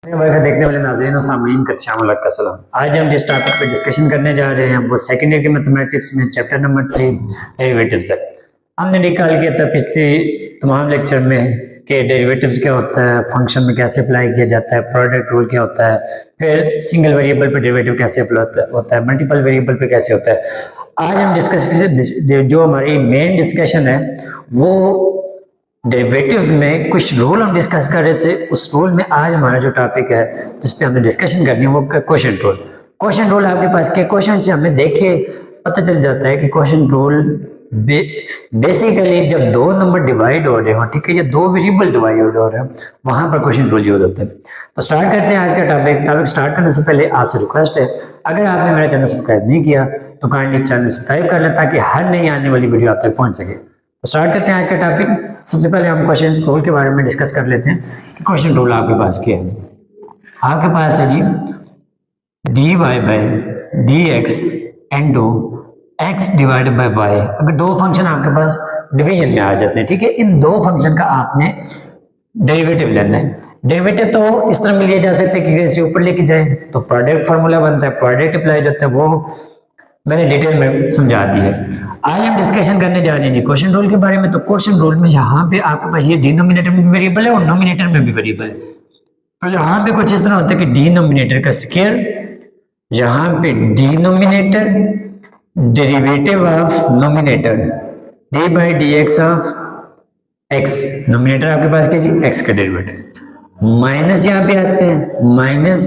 हमारे से देखने वाले नाज़रीन और सामीन का शाम सलाम। आज हम जिस टॉपिक पर डिस्कशन करने जा रहे हैं वो सेकेंड ईयर की मैथमेटिक्स में चैप्टर नंबर 3 डेरिवेटिव्स है। हमने निकाल किया था पिछले तमाम लेक्चर में कि डेरिवेटिव्स क्या होता है, फंक्शन में कैसे अप्लाई किया जाता है, प्रोडक्ट रूल क्या होता है, फिर सिंगल वेरिएबल पर डेरिवेटिव कैसे अप्लाई होता है, मल्टीपल वेरिएबल पर कैसे होता है। आज हम डिस्कस जो हमारी मेन डिस्कशन है वो डेरिवेटिव्स में कुछ रूल हम डिस्कस कर रहे थे। उस रूल में आज हमारा जो टॉपिक है जिस पे हमने डिस्कशन करनी है वो क्वेश्चन रूल। क्वेश्चन रूल आपके पास के क्वेश्चन से हमें देखे पता चल जाता है कि क्वेश्चन रूल बेसिकली जब दो नंबर डिवाइड हो रहे हो, ठीक है, या दो वेरिएबल डिवाइड हो रहे हो, वहां पर क्वेश्चन रूल यूज होता है। तो स्टार्ट करते हैं आज का टॉपिक स्टार्ट करने से पहले आपसे रिक्वेस्ट है, अगर आपने मेरा चैनल सब्सक्राइब नहीं किया तो काइंडली चैनल सब्सक्राइब कर लें ताकि हर नई आने वाली वीडियो आप तक पहुंच सके। तो स्टार्ट करते हैं आज का टॉपिक। सबसे पहले हम क्वेश्चन रूल के बारे में डिस्कस कर लेते हैं कि क्वेश्चन रूल आपके पास क्या है। आपके पास है जी dy by D X into X divided by Y. अगर दो फंक्शन आपके पास डिवीजन में आ जाते हैं, ठीक है, इन दो फंक्शन का आपने डेरिवेटिव लेना है। डेरिवेटिव तो इस तरह में लिया जा सकता है कि जैसे ऊपर लेके जाए तो प्रोडक्ट फार्मूला बनता है, प्रोडक्ट अप्लाई होता है, वो मैंने डिटेल में समझा दी है। आज हम डिस्कशन करने जा रहे हैं जी क्वेश्चन रूल के बारे में। तो क्वेश्चन रूल में यहाँ पे आपके पास ये डिनोमिनेटर में भी वेरिएबल है और नोमिनेटर में भी वेरिएबल है। तो यहाँ पे कुछ इस तरह होता है कि डिनोमिनेटर का स्क्वायर, यहाँ पे denominator derivative of nominator D by D x of x. Nominator आपके पास क्या जी, एक्स का डेरिवेटिव, माइनस यहाँ पे आते हैं माइनस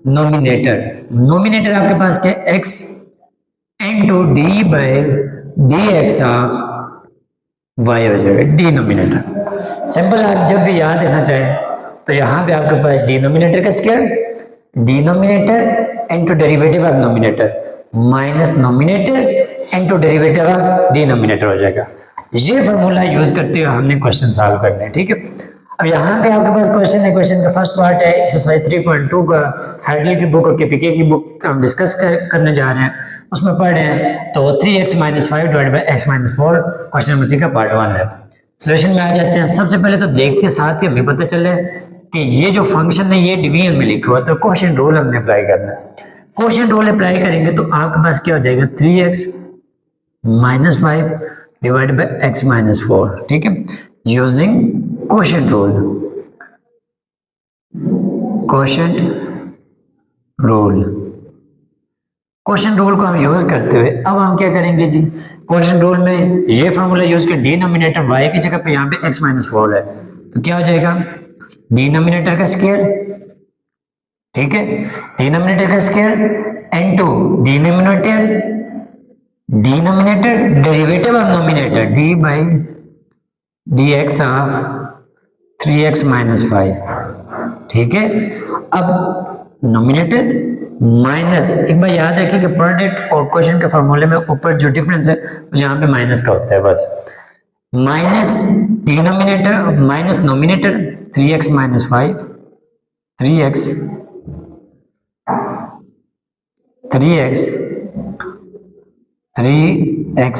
नोमिनेटर। नोमिनेटर आपके पास क्या है, x into d by D x of y हो जाएगा डिनोमिनेटर। सिंपल, आप जब भी याद रखना चाहें तो यहाँ पे आपके पास डिनोमिनेटर का square, denominator into derivative of nominator minus nominator into derivative of denominator हो जाएगा। ये फॉर्मूला यूज करते हुए हमने क्वेश्चन सॉल्व करने हैं, ठीक है। अब यहाँ पे आपके पास क्वेश्चन है, क्वेश्चन का फर्स्ट पार्ट है एक्सरसाइज 3.2 का, हेडली की बुक और केपीके की बुक हम डिस्कस करने जा रहे हैं। उसमें पढ़ रहे हैं तो 3x - 5 divided by x - 4 question number 3 का पार्ट 1 है। सॉल्यूशन में आ जाते हैं। सबसे पहले तो देखते साथ ही हमें पता चले कि ये जो फंक्शन है ये डिवीजन में लिखा हुआ है, तो क्वेश्चन रूल हमने अप्लाई करना है। क्वेश्चन रूल अप्लाई करेंगे तो आपके पास क्या हो जाएगा, 3x - 5 डिवाइडेड बाई x - 4, ठीक है, using quotient rule. Quotient rule, quotient rule को हम यूज करते हुए अब हम क्या करेंगे जी, क्वोशंट रूल में ये फॉर्मूला यूज कर डिनोमिनेटर y की जगह पे यहाँ पे x - 4 है, तो क्या हो जाएगा, डिनोमिनेटर का स्क्वायर, ठीक है, डिनोमिनेटर का square into denominator derivative of nominator D by D x of 3x - 5, ठीक है। अब नोमिनेटर माइनस, एक बार याद रखिए कि प्रोडक्ट और क्वेश्चन के फॉर्मूले में ऊपर जो डिफरेंस है यहाँ पे माइनस का होता है, बस minus denominator minus numerator 3x - 5 3x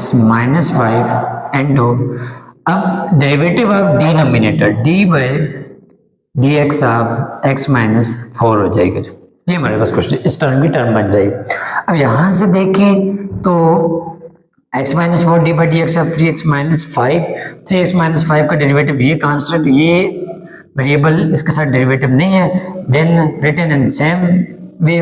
- 5 into, अब derivative of denominator D by D x of x - 4 हो जाएगा। ये हमारे पास क्वेश्चन इस टर्म की टर्म बन जाएगी। अब यहाँ से देखें तो x - 4 D by D x of 3x - 5, 3x - 5 का डेरिवेटिव ये कांस्टेंट, ये वेरिएबल इसके साथ डेरिवेटिव नहीं है, then written in same way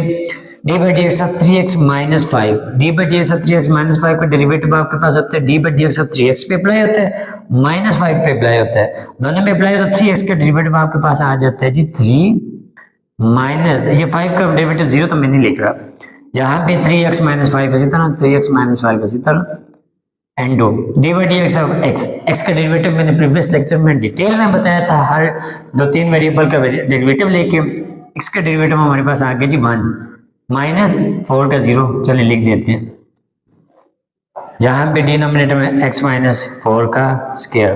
d by D x of 3x - 5, d by D x of 3x - 5 का डेरिवेटिव आपके पास होता है d by D x of 3x पे अप्लाई होता है, -5 पे अप्लाई होता है, दोनों पे अप्लाई होता है। 3x का डेरिवेटिव आपके पास आ जाता है जी 3 माइनस ये 5 का डेरिवेटिव 0 तो मैं नहीं लिख रहा, यहाँ पे 3x - 5 इसी तरह 3x - 5 इसी तरह and D by D x of x का डेरिवेटिव मैंने प्रीवियस लेक्चर में डिटेल में बताया था, हर 2-3 वेरिएबल का डेरिवेटिव लेके एक्स का डेरिवेटिव हमारे पास आ गया जी 1 माइनस 4 का 0, चलिए लिख देते हैं। यहाँ पे डिनोमिनेटर में x - 4 का स्क्वायर।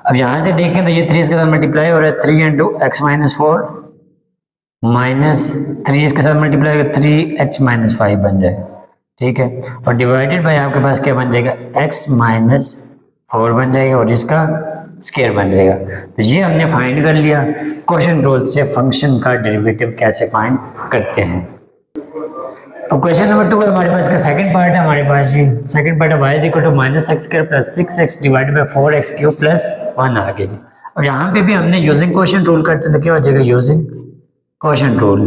अब यहाँ से देखें तो ये 3 इसके साथ मल्टीप्लाई हो रहा है, 3 इंटू एक्स - 4 माइनस 3 इसके साथ मल्टीप्लाई होगा 3x - 5 बन जाएगा, ठीक है, और डिवाइडेड बाय आपके पास क्या बन जाएगा, x - 4 बन जाएगा और इसका स्क्वायर बन जाएगा। तो ये हमने फाइंड कर लिया क्वेश्चन रूल से फंक्शन का डेरिवेटिव कैसे फाइंड करते हैं। अब क्वेश्चन नंबर 2 हमारे पास का सेकंड पार्ट है, हमारे पास ये सेकंड पार्ट है y is equal to minus x square plus 6x divided by 4x cube plus 1 आ गई। और यहाँ पे भी हमने यूजिंग क्वेश्चन रूल करते तो क्या हो जाएगा, using question rule,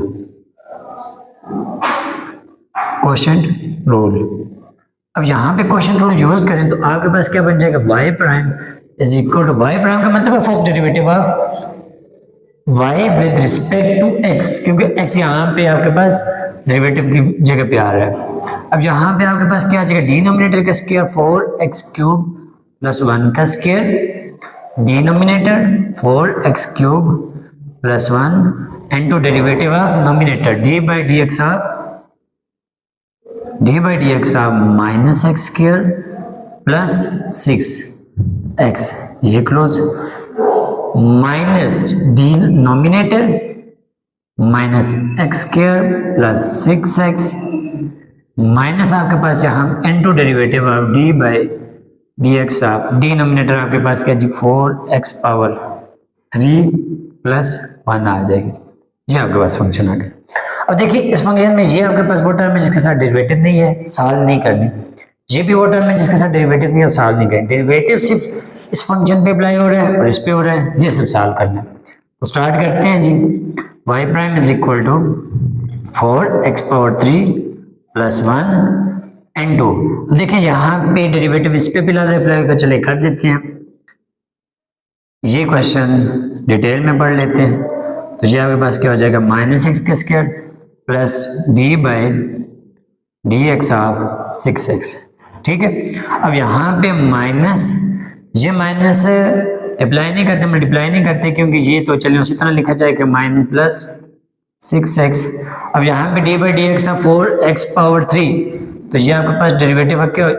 question rule. अब यहाँ पे क्वेश्चन रूल यूज करें तो आपके पास क्या बन जाएगा, y prime is equal to, y prime का मतलब है first derivative of y with respect to x, क्योंकि x यहाँ पे आपके पास डेरिवेटिव की जगह पे आ रहा है। अब यहाँ पे आपके पास क्या आ जाएगा, डिनोमिनेटर का स्क्वायर 4x क्यूब प्लस 1 का square, denominator 4x cube plus 1 into derivative of nominator D by D x of minus x square plus 6x, ये close, minus D nominator minus x square plus 6x minus आपके पास यहाँ into derivative of D by D x of denominator आपके पास क्या जी 4x power 3 plus 1 आ जाएगी। ये आपके पास function आ गया। अब देखिए इस फंक्शन में ये आपके पास वो टर्म है जिसके साथ डेरिवेटिव नहीं है, सॉल्व नहीं करनी, ये भी वो टर्म है जिसके साथ डेरिवेटिव नहीं है, सॉल्व नहीं करनी। डेरिवेटिव सिर्फ इस फंक्शन पे अप्लाई हो रहा है और इस पे हो रहा है, ये सब सॉल्व करना है। तो स्टार्ट करते हैं जी, y prime is equal to 4x power 3 plus 1 into, देखिए यहाँ पे डेरिवेटिव इस पे भी लाते अप्लाई कर, चले कर देते हैं। ये क्वेश्चन डिटेल में पढ़ लेते हैं। तो ये आपके पास क्या हो जाएगा, माइनस एक्स का square plus D by D x of 6x, ठीक है। अब यहाँ पे माइनस, ये माइनस अप्लाई नहीं करते, मल्टीप्लाई नहीं करते, क्योंकि ये तो चलिए उसी तरह लिखा जाएगा माइनस प्लस 6x। अब यहाँ पे D by D x of 4x power 3, तो ये आपके पास डेरिवेटिव क्या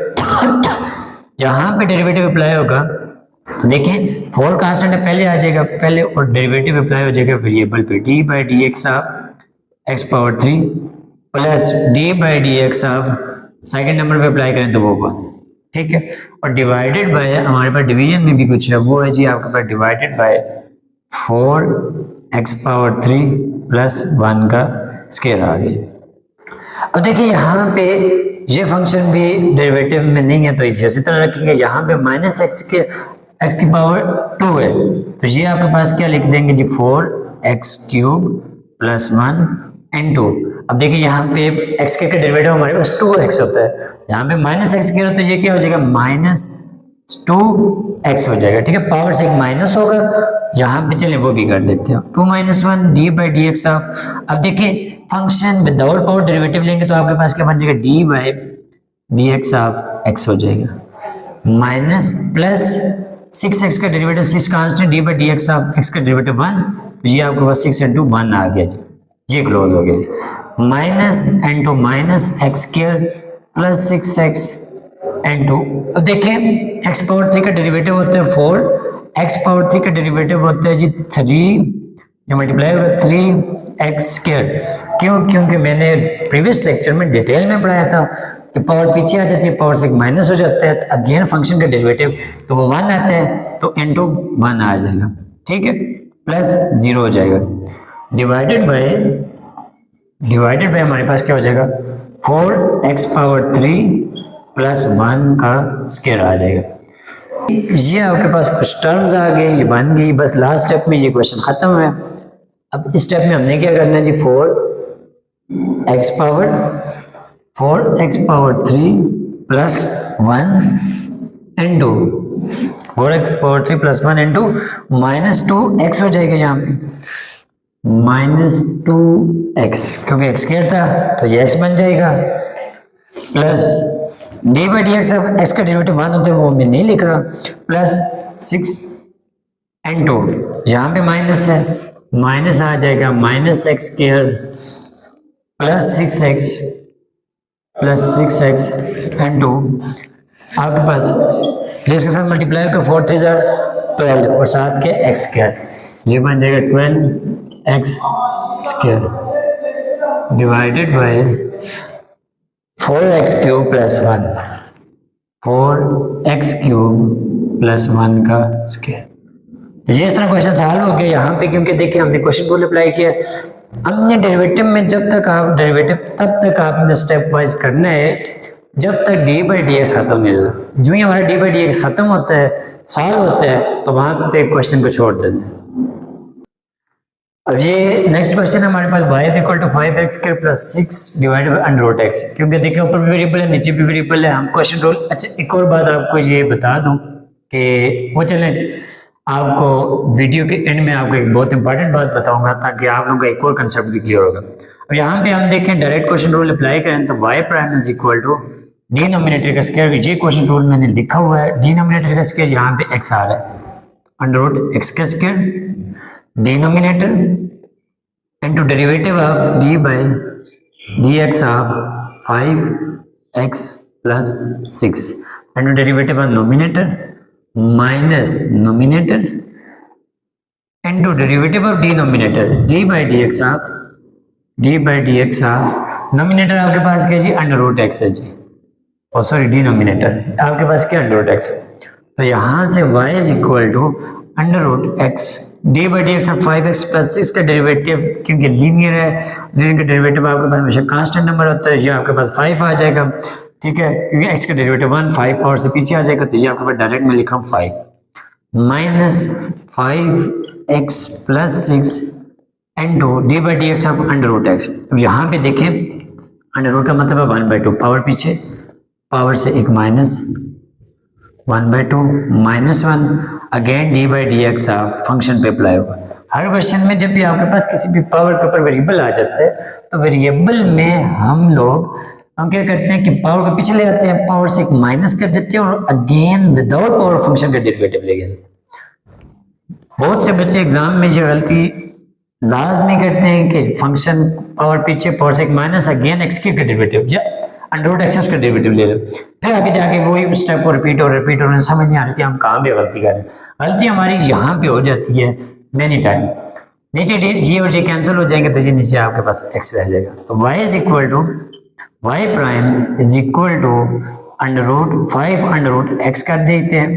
यहाँ पे डेरिवेटिव अप्लाई होगा। तो देखें 4 कांस्टेंट है, पहले आ जाएगा पहले, और डेरिवेटिव अप्लाई हो जाएगा वेरिएबल पे, D by D x of x power 3 plus D by D x of second number पे अप्लाई करें तो वो 1, ठीक है। और डिवाइडेड बाय हमारे पास डिवीजन में भी कुछ है, वो है जी आपके पास divided by 4x power 3 plus 1 का स्क्वायर आ गया। अब देखिए यहाँ पे ये फंक्शन भी डेरिवेटिव में नहीं है तो इसे उसी तरह रखेंगे। यहाँ पे माइनस एक्स की पावर 2 है, तो ये आपके पास क्या लिख देंगे जी 4x क्यूब प्लस 1 इनटू, अब देखिए यहाँ पे x के डेरिवेटिव हमारे पास 2x होता है, यहाँ पे माइनस एक्स स्क्वायर, तो ये क्या हो जाएगा माइनस 2x हो जाएगा, ठीक है। पावर से एक माइनस होगा, यहाँ पे चलिए वो भी कर देते हैं, 2 - 1 D by D x of, अब देखिए फंक्शन विदाउट पावर डेरिवेटिव लेंगे तो आपके पास क्या बन जाएगा, D by D x of x हो जाएगा, माइनस प्लस 6x का derivative 6 constant, D by D x of x का डेरिवेटिव 1, तो ये आपके पास 6 × 1 आ गया जी, ये क्लोज हो गया। Minus into minus x square plus 6x into, अब देखें x पावर 3 का डेरिवेटिव होता है 4, x पावर 3 का डेरिवेटिव होता है जी 3, जो मल्टीप्लाई होगा 3x स्क्वायर। क्यों, क्योंकि मैंने प्रीवियस लेक्चर में डिटेल में पढ़ाया था कि पावर पीछे आ जाती है, पावर से माइनस हो जाता है, तो अगेन फंक्शन का डेरिवेटिव तो वो 1 आता है, तो इनटू 1 आ जाएगा, ठीक है, प्लस 0 हो जाएगा, डिवाइडेड बाय हमारे पास क्या हो जाएगा 4x पावर 3 प्लस 1 का स्क्वायर आ जाएगा। ये आपके पास कुछ टर्म्स आ गए, ये बन गई, बस लास्ट स्टेप में ये क्वेश्चन खत्म है। अब इस स्टेप में हमने क्या करना है जी 4x power 3 plus 1 into 4x power 3 plus 1 into minus 2x हो जाएगा, यहाँ पे माइनस 2x, क्योंकि x स्क्वायर था तो ये x बन जाएगा, plus D by D x of x का डेरिवेटिव 1 होता है, वो मैं नहीं लिख रहा, प्लस 6 इनटू, यहाँ पे माइनस है, माइनस आ जाएगा minus x square plus 6x into आपके पास इसके साथ मल्टीप्लाई होकर 4 3 12 और साथ के x स्क्वायर, ये बन जाएगा 12x square divided by 4x cube plus 1, 4x cube plus 1 का स्क्वायर। तो ये इस तरह क्वेश्चन सॉल्व हो गया यहाँ पे, क्योंकि देखिए हमने क्वेश्चन रूल अप्लाई किया। हमने डेरिवेटिव में जब तक आप डेरिवेटिव तब तक आपने स्टेप वाइज करना है जब तक डी बाई डी एक्स खत्म नहीं होता। जो ही हमारा डी बाई डी एक्स खत्म होता है, सॉल्व होता है, तो वहां पे क्वेश्चन को छोड़ देना है। अब ये नेक्स्ट क्वेश्चन है हमारे पास y is equal to 5x square plus 6 divided by under root x, क्योंकि देखिए ऊपर भी वेरिएबल है नीचे भी वेरिएबल है। हम क्वेश्चन रूल, अच्छा एक और बात आपको ये बता दूं कि वो चलें आपको वीडियो के एंड में आपको एक बहुत इंपॉर्टेंट बात बताऊंगा ताकि आप लोगों का एक और कंसेप्ट भी क्लियर होगा। अब यहाँ पे हम देखें डायरेक्ट क्वेश्चन रूल अप्लाई करें तो y prime is equal to denominator का स्क्वायर, ये क्वेश्चन रूल मैंने लिखा हुआ है, डिनोमिनेटर का स्क्वायर यहाँ पे x आ रहा है, अंडर रूट x का square denominator into derivative of d by dx of 5x plus 6 into derivative of nominator minus nominator into derivative of denominator d by dx of nominator आपके पास क्या जी, under root x है जी, और sorry denominator आपके पास क्या, under root x है। तो यहाँ से y is equal to under root x d by D x of 5x plus 6 का डेरिवेटिव, क्योंकि लीनियर है, लीनियर का डेरिवेटिव आपके पास हमेशा कांस्टेंट नंबर होता है, ये आपके पास 5 आ जाएगा, ठीक है, क्योंकि x का डेरिवेटिव 1 5 पावर से पीछे आ जाएगा, तो ये आपके पास डायरेक्ट में लिखा हूँ 5 minus 5x plus 6 into d by D x of under root x। अब यहाँ पे देखें अंडर रूट का मतलब है 1/2, पावर पीछे, पावर से एक minus 1/2 minus 1 again D by D x function पे अप्लाई होगा। हर क्वेश्चन में जब भी आपके पास किसी भी पावर के ऊपर वेरिएबल आ जाता है तो वेरिएबल में हम क्या करते हैं कि पावर को पीछे ले आते हैं, पावर से एक माइनस कर देते हैं और अगेन विदाउट पावर फंक्शन का डेरिवेटिव ले गए। बहुत से बच्चे एग्जाम में ये गलती लाजमी करते हैं कि फंक्शन पावर पीछे, पावर से एक माइनस, अगेन एक्स के डेरिवेटिव या अंडर रूट एक्स का डेरिवेटिव ले लो, फिर आगे जाके वही स्टेप को रिपीट और समझ नहीं आ रही कि हम कहाँ पे गलती कर रहे हैं। गलती हमारी यहाँ पे हो जाती है मैनी टाइम, नीचे ये और ये कैंसिल हो जाएंगे तो ये नीचे आपके पास एक्स रह जाएगा। तो y is equal to y prime is equal to under root 5 under root x कर देते हैं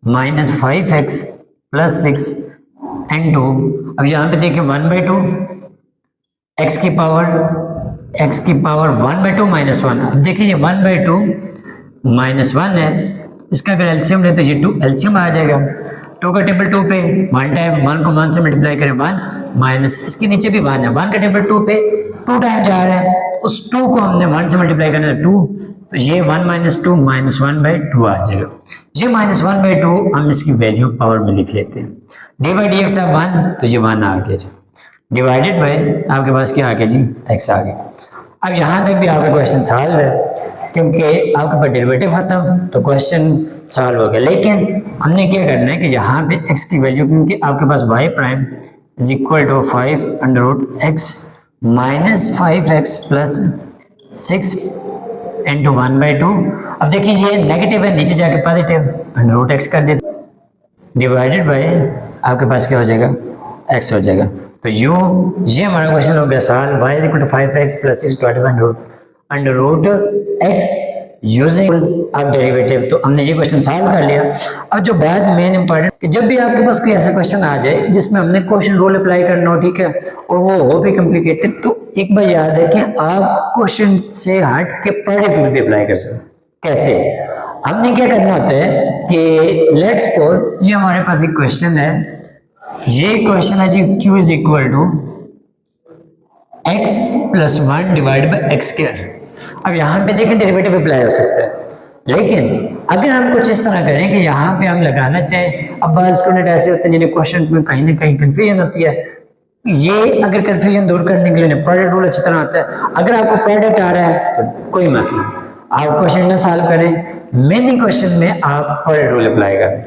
माइनस 5x प्लस 6 इनटू, अब यहाँ पे देखिए 1/2 x की पावर 1/2 माइनस 1। अब देखिए ये 1/2 माइनस 1 है, इसका अगर एलसीएम ले तो ये 2 एलसीएम आ जाएगा, 2 का टेबल 2 पे 1 टाइम 1 को 1 से मल्टीप्लाई करें 1 माइनस, इसके नीचे भी 1 है, 1 का टेबल 2 पे 2 टाइम जा रहा है, उस 2 को हमने 1 से मल्टीप्लाई करना है 2, तो ये 1 माइनस 2 माइनस 1/2 आ जाएगा। ये माइनस 1/2 हम इसकी वैल्यू पावर में लिख लेते हैं, D by D x of 1 तो ये 1 आ गया जी, डिवाइडेड बाय आपके पास क्या आ गया जी, x आ गया। अब यहाँ तक भी आपका क्वेश्चन सॉल्व है, क्योंकि आपके पास डेरिवेटिव खत्म तो क्वेश्चन सॉल्व हो गया। लेकिन हमने क्या करना है कि यहाँ पे x की वैल्यू, क्योंकि आपके पास y prime is equal to 5 under root x minus 5x plus 6 into 1/2। अब देखिए ये नेगेटिव है, नीचे जाके पॉजिटिव अंडर रूट x कर देते, डिवाइडेड बाय आपके पास क्या हो जाएगा, x हो जाएगा। तो ये हमारा क्वेश्चन हो गया solve, y is equal to 5x plus 6 divided by under root x using of derivative. तो हमने ये क्वेश्चन सॉल्व कर लिया। अब जो बात मेन इंपॉर्टेंट, कि जब भी आपके पास कोई ऐसा क्वेश्चन आ जाए जिसमें हमने क्वेश्चन रूल अप्लाई करना हो, ठीक है, और वो हो भी कॉम्प्लिकेटेड, तो एक बार याद है कि आप क्वेश्चन से हट के प्रोडक्ट रूल भी अप्लाई कर सकते हैं। कैसे? हमने क्या करना होता है कि लेट्स सपोज ये हमारे पास एक क्वेश्चन है, ये क्वेश्चन है जी q is equal to x plus 1 divide by x square. अब यहाँ पे देखें डेरिवेटिव अप्लाई हो सकता है, लेकिन अगर हम कुछ इस तरह करें कि यहाँ पे हम लगाना चाहें, अब बहुत स्टूडेंट ऐसे होते हैं जिन्हें क्वेश्चन में कहीं ना कहीं कंफ्यूजन होती है, ये अगर कंफ्यूजन दूर करने के लिए प्रोडक्ट रूल अच्छी तरह आता है। अगर आपको प्रोडक्ट आ रहा है तो कोई मसला नहीं, आप क्वेश्चन ना सॉल्व करें, मेनी क्वेश्चन में आप प्रोडक्ट रूल अप्लाई करें।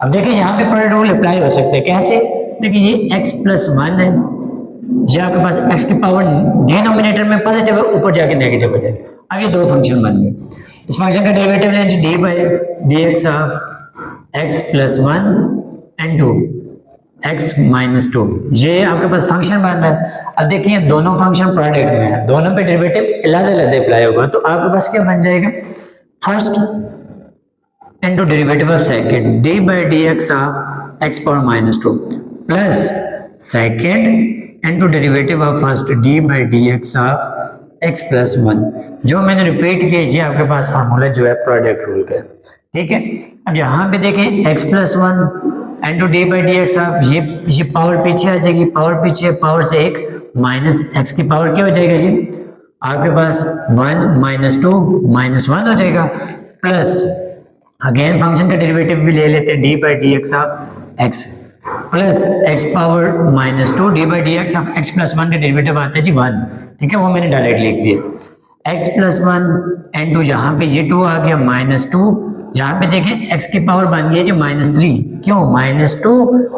अब देखिए यहाँ पे प्रोडक्ट रूल अप्लाई हो सकते हैं, कैसे? देखिए ये x प्लस 1 है, ये आपके पास x की पावर डिनोमिनेटर में पॉजिटिव है, ऊपर जाके नेगेटिव हो जाए। अब ये दो फंक्शन बन गए, इस फंक्शन का डेरिवेटिव लें जो D by D x of x plus 1 into x minus 2, ये आपके पास फंक्शन बन रहा है। अब देखिए दोनों फंक्शन प्रोडक्ट में है, दोनों पे डेरिवेटिव अलग-अलग अप्लाई होगा, तो आपके पास क्या बन जाएगा, first into derivative of second D by D x of x power minus two plus second into derivative of first D by D x of X plus one. जो मैंने रिपीट किया ये आपके पास फार्मूला जो है प्रोडक्ट रूल का, ठीक है। अब यहाँ पे देखें x plus one into d by D x of ये पावर पीछे आ जाएगी, पावर पीछे, पावर से एक माइनस एक्स की पावर क्या हो जाएगा जी आपके पास one minus two minus one हो जाएगा, प्लस अगेन फंक्शन का डेरिवेटिव भी ले लेते हैं D by D x of X plus X power minus two D by D x of X plus one का डेरिवेटिव आता है जी वन, ठीक है, वो मैंने डायरेक्ट लिख दिया। X plus one into, यहाँ पे ये टू आ गया माइनस टू, यहाँ पे देखें एक्स की पावर बन गई जी माइनस थ्री, क्यों minus two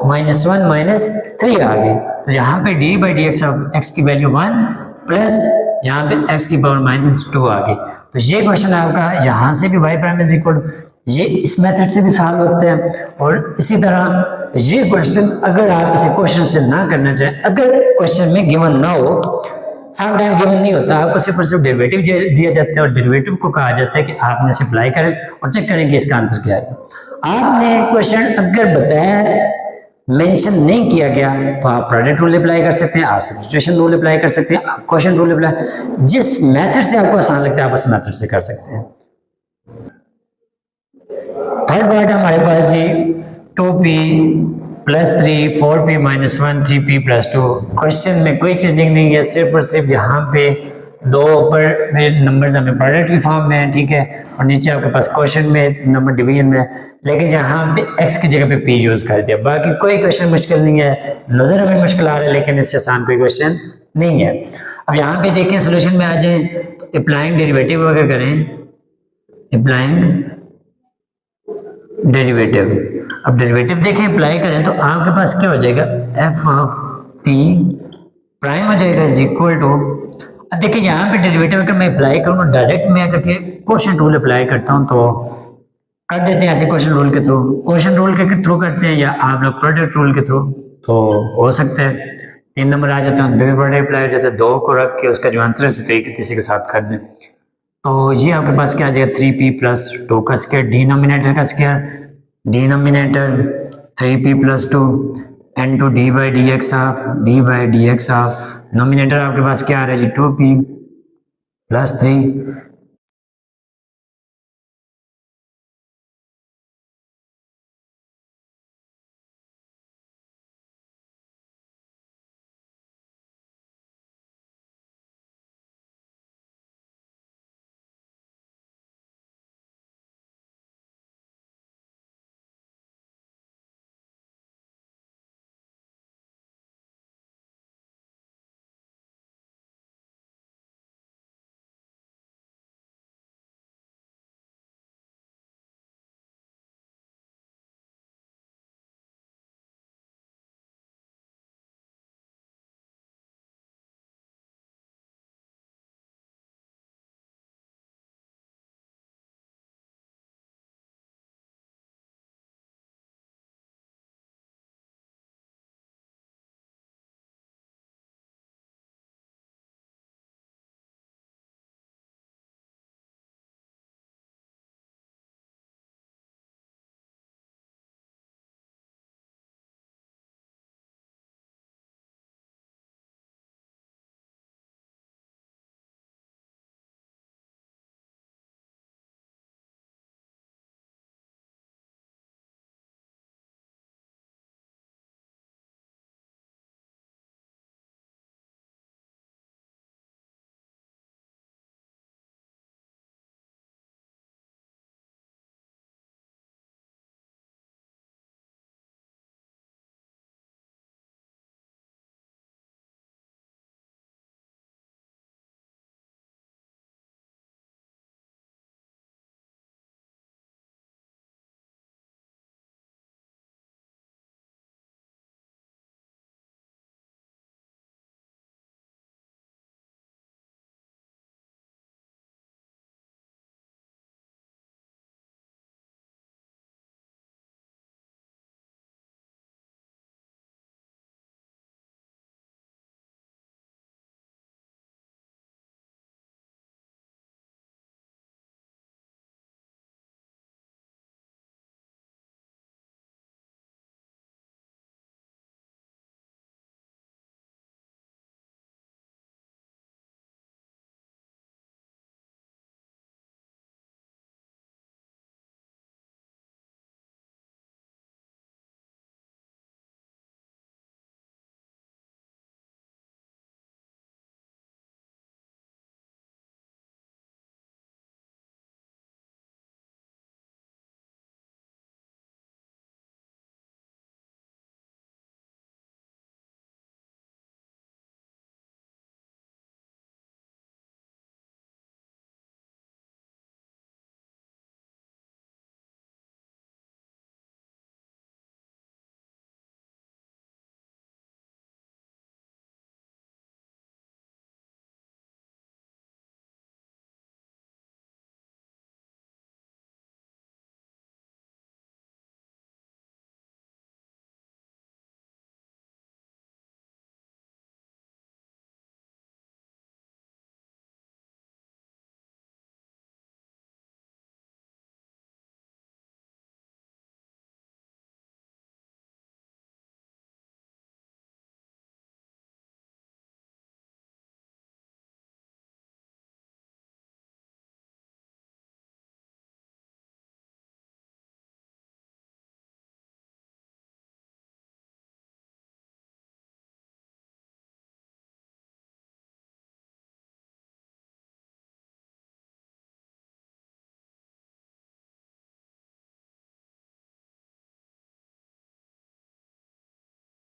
minus one minus three आ गई, तो यहाँ पे D by D x of X की वैल्यू वन प्लस यहाँ पे एक्स की पावर माइनस टू आ गई। तो ये क्वेश्चन आपका यहाँ से भी वाई प्राइम इज इक्वल, ये इस मेथड से भी सॉल्व होते हैं। और इसी तरह ये क्वेश्चन अगर आप इसे क्वेश्चन से ना करना चाहें, अगर क्वेश्चन में गिवन ना हो, सम टाइम गिवन नहीं होता, आपको सिर्फ और सिर्फ डेरिवेटिव दिया जाता है और डेरिवेटिव को कहा जाता है कि आपने सिंप्लाई करें और चेक करें कि इसका आंसर क्या है। आपने क्वेश्चन अगर बताया मेंशन नहीं किया गया तो आप प्रोडक्ट रूल अप्लाई कर सकते हैं, आप सब्स्टिट्यूशन रूल अप्लाई कर सकते हैं, आप क्वेश्चन रूल अप्लाई, जिस मेथड से आपको आसान लगता है आप उस मेथड से कर सकते हैं। थर्ड पार्ट हमारे पास जी 2p plus 3 4p minus 1 3p plus 2। Question में कोई चीज़ नहीं है, सिर्फ और सिर्फ यहाँ पे दो ऊपर में नंबर्स हमें प्रोडक्ट की फॉर्म में है, ठीक है, और नीचे आपके पास क्वेश्चन में नंबर डिवीजन में है, लेकिन यहाँ पे x की जगह पे p यूज़ कर दिया। बाकी कोई क्वेश्चन मुश्किल नहीं है, नज़र हमें मुश्किल आ रहा है लेकिन इससे आसान कोई क्वेश्चन नहीं है। अब यहाँ पे देखें सोल्यूशन में आ जाए, अप्लाइंग डेरिवेटिव अगर करें, अप्लाइंग डेरिवेटिव, अब डेरिवेटिव देखें अप्लाई करें तो आपके पास क्या हो जाएगा, एफ ऑफ पी प्राइम हो जाएगा इज इक्वल टू, अब देखिए यहाँ पे डेरिवेटिव अगर मैं अप्लाई करूँ ना डायरेक्ट मैं अगर क्वेश्चन रूल अप्लाई करता हूँ तो कर देते हैं ऐसे क्वेश्चन रूल के थ्रू, क्वेश्चन रूल के थ्रू करते हैं या आप लोग प्रोडक्ट रूल के थ्रू तो हो सकता है 3 नंबर आ जाते हैं, 2 प्रोडक्ट अप्लाई हो जाता है, 2 को रख के उसका जो आंसर है उसे किसी के साथ कर दें। तो ये आपके पास क्या आ जाएगा 3p प्लस 2 का स्क्वायर, डिनोमिनेटर का square, denominator 3p plus 2 into D by D x of, nominator आपके पास क्या आ रहा है जी 2p प्लस 3